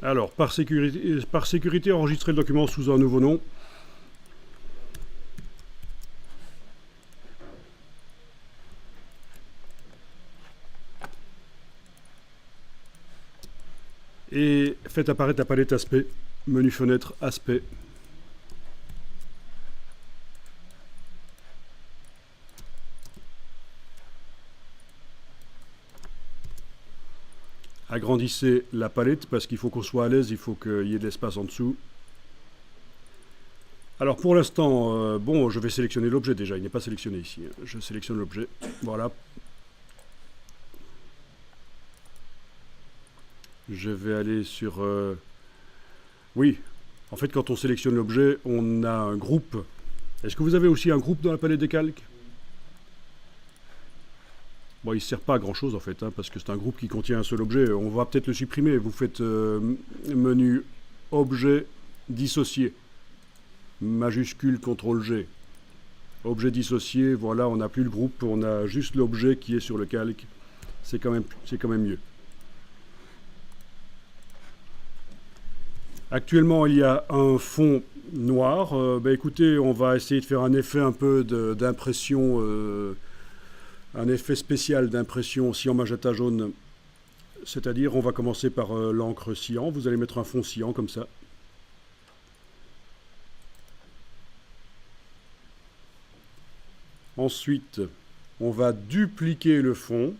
Alors, par sécurité, enregistrez le document sous un nouveau nom. Et faites apparaître la palette aspect, menu fenêtre aspect. Agrandissez la palette parce qu'il faut qu'on soit à l'aise, il faut qu'il y ait de l'espace en dessous. Alors pour l'instant, bon, je vais sélectionner l'objet déjà, il n'est pas sélectionné ici. Je sélectionne l'objet, voilà. Je vais aller sur... Oui, en fait quand on sélectionne l'objet, on a un groupe. Est-ce que vous avez aussi un groupe dans la palette des calques? Bon, il ne sert pas à grand chose en fait, hein, parce que c'est un groupe qui contient un seul objet. On va peut-être le supprimer. Vous faites menu objet dissocié. Majuscule CTRL G. Objet dissocié, voilà, on n'a plus le groupe, on a juste l'objet qui est sur le calque. C'est quand même mieux. Actuellement, il y a un fond noir. Écoutez, on va essayer de faire un effet un peu d'impression, un effet spécial d'impression cyan magenta jaune. C'est-à-dire, on va commencer par l'encre cyan. Vous allez mettre un fond cyan comme ça. Ensuite, on va dupliquer le fond.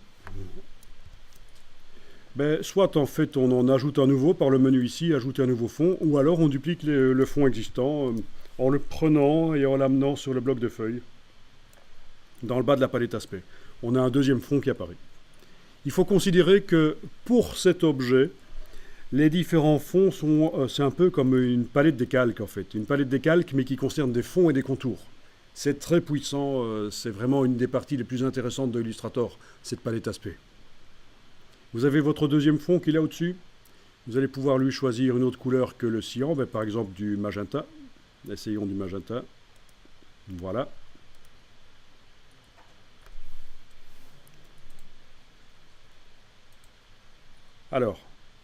Soit en fait on en ajoute un nouveau par le menu ici, ajouter un nouveau fond, ou alors on duplique le fond existant en le prenant et en l'amenant sur le bloc de feuilles, dans le bas de la palette aspect. On a un deuxième fond qui apparaît. Il faut considérer que pour cet objet, les différents fonds sont, c'est un peu comme une palette des calques en fait, une palette des calques mais qui concerne des fonds et des contours. C'est très puissant, c'est vraiment une des parties les plus intéressantes de Illustrator, cette palette aspect. Vous avez votre deuxième fond qui est là au-dessus. Vous allez pouvoir lui choisir une autre couleur que le cyan, par exemple du magenta. Essayons du magenta. Voilà. Alors,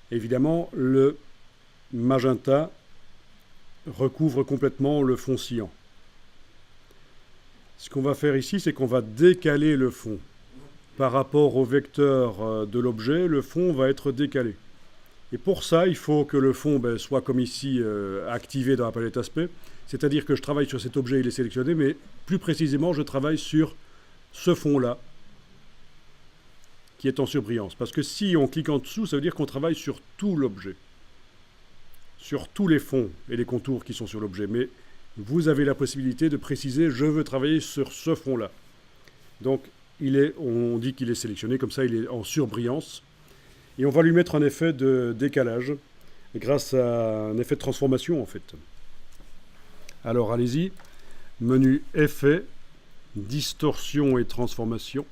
évidemment, le magenta recouvre complètement le fond cyan. Ce qu'on va faire ici, c'est qu'on va décaler le fond. Par rapport au vecteur de l'objet, le fond va être décalé. Et pour ça, il faut que le fond soit comme ici, activé dans la palette aspect. C'est-à-dire que je travaille sur cet objet, il est sélectionné, mais plus précisément, je travaille sur ce fond-là, qui est en surbrillance. Parce que si on clique en dessous, ça veut dire qu'on travaille sur tout l'objet. Sur tous les fonds et les contours qui sont sur l'objet. Mais vous avez la possibilité de préciser, je veux travailler sur ce fond-là. Donc, on dit qu'il est sélectionné, comme ça il est en surbrillance. Et on va lui mettre un effet de décalage, grâce à un effet de transformation en fait. Alors allez-y, menu effet, distorsion et transformation.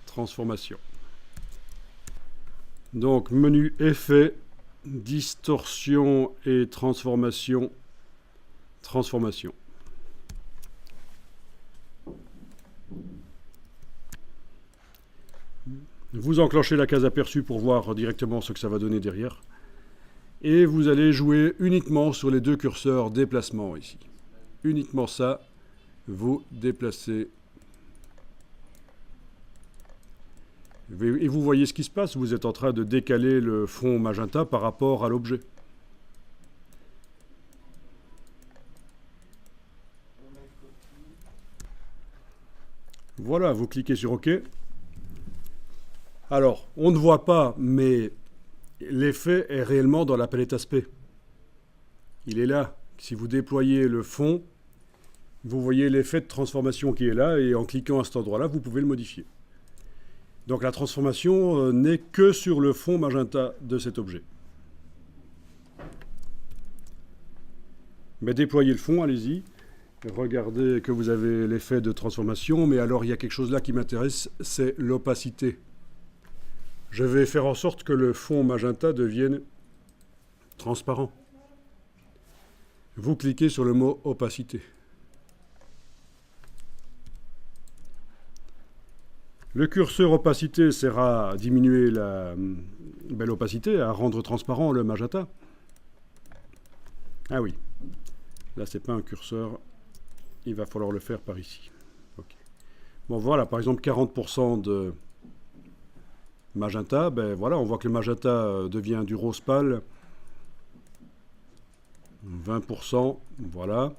Transformation. Donc menu effet, distorsion et transformation. Transformation. Vous enclenchez la case aperçu pour voir directement ce que ça va donner derrière. Et vous allez jouer uniquement sur les deux curseurs déplacement ici. Uniquement ça, vous déplacez. Et vous voyez ce qui se passe, vous êtes en train de décaler le fond magenta par rapport à l'objet. Voilà, vous cliquez sur OK. Alors, on ne voit pas, mais l'effet est réellement dans la palette aspect. Il est là. Si vous déployez le fond, vous voyez l'effet de transformation qui est là, et en cliquant à cet endroit-là, vous pouvez le modifier. Donc la transformation n'est que sur le fond magenta de cet objet. Mais déployez le fond, allez-y. Regardez que vous avez l'effet de transformation, mais alors il y a quelque chose là qui m'intéresse, c'est l'opacité. Je vais faire en sorte que le fond magenta devienne transparent. Vous cliquez sur le mot opacité. Le curseur opacité sert à diminuer l'opacité, à rendre transparent le magenta. Ah oui, là c'est pas un curseur, il va falloir le faire par ici. Okay. Bon voilà, par exemple 40% de magenta, ben voilà, on voit que le magenta devient du rose pâle. 20%, voilà.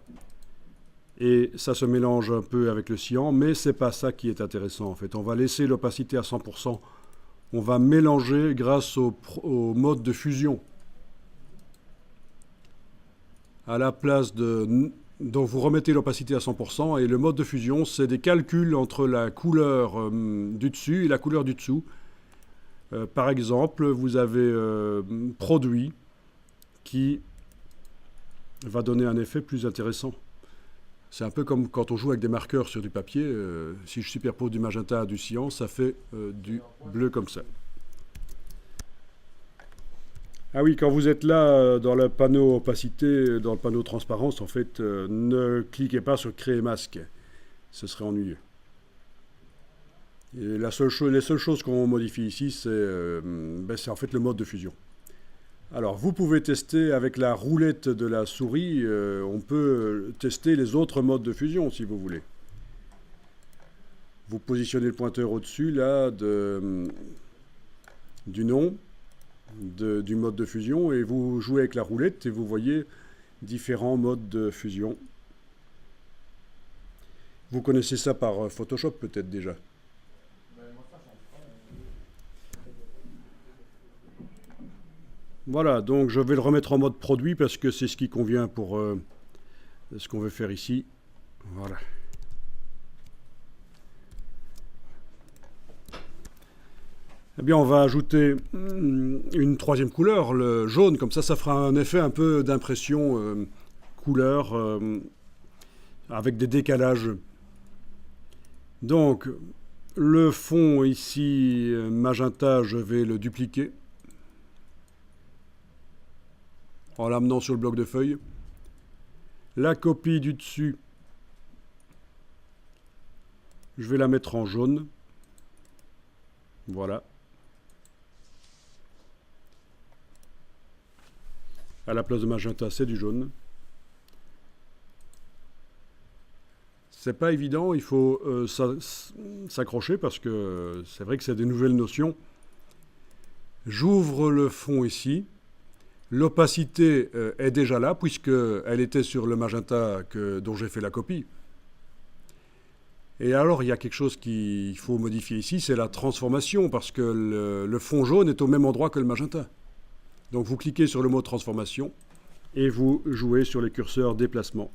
Et ça se mélange un peu avec le cyan, mais c'est pas ça qui est intéressant en fait. On va laisser l'opacité à 100%. On va mélanger grâce au mode de fusion. À la place de... Donc vous remettez l'opacité à 100% et le mode de fusion, c'est des calculs entre la couleur du dessus et la couleur du dessous. Par exemple, vous avez produit qui va donner un effet plus intéressant. C'est un peu comme quand on joue avec des marqueurs sur du papier. Si je superpose du magenta à du cyan, ça fait du bleu comme ça. Ah oui, quand vous êtes là dans le panneau opacité, dans le panneau transparence, en fait, ne cliquez pas sur créer masque. Ce serait ennuyeux. Et les seules choses qu'on modifie ici, c'est en fait le mode de fusion. Alors, vous pouvez tester avec la roulette de la souris, on peut tester les autres modes de fusion si vous voulez. Vous positionnez le pointeur au-dessus, là, du nom, du mode de fusion, et vous jouez avec la roulette et vous voyez différents modes de fusion. Vous connaissez ça par Photoshop peut-être déjà. Voilà, donc je vais le remettre en mode produit parce que c'est ce qui convient pour ce qu'on veut faire ici. Voilà. Eh bien, on va ajouter une troisième couleur, le jaune, comme ça fera un effet un peu d'impression couleur avec des décalages. Donc, le fond ici, magenta, je vais le dupliquer en l'amenant sur le bloc de feuilles. La copie du dessus, je vais la mettre en jaune. Voilà. À la place de magenta, c'est du jaune. C'est pas évident, il faut s'accrocher parce que c'est vrai que c'est des nouvelles notions. J'ouvre le fond ici. L'opacité est déjà là puisqu'elle était sur le magenta dont j'ai fait la copie. Et alors il y a quelque chose qu'il faut modifier ici, c'est la transformation parce que le fond jaune est au même endroit que le magenta. Donc vous cliquez sur le mot transformation et vous jouez sur les curseurs déplacement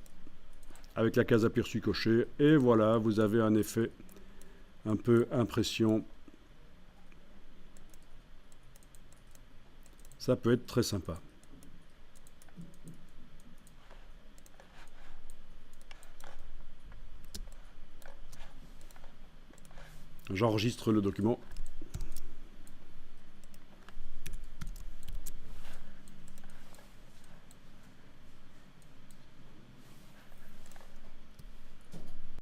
avec la case aperçu cochée et voilà, vous avez un effet un peu impression. Ça peut être très sympa. J'enregistre le document.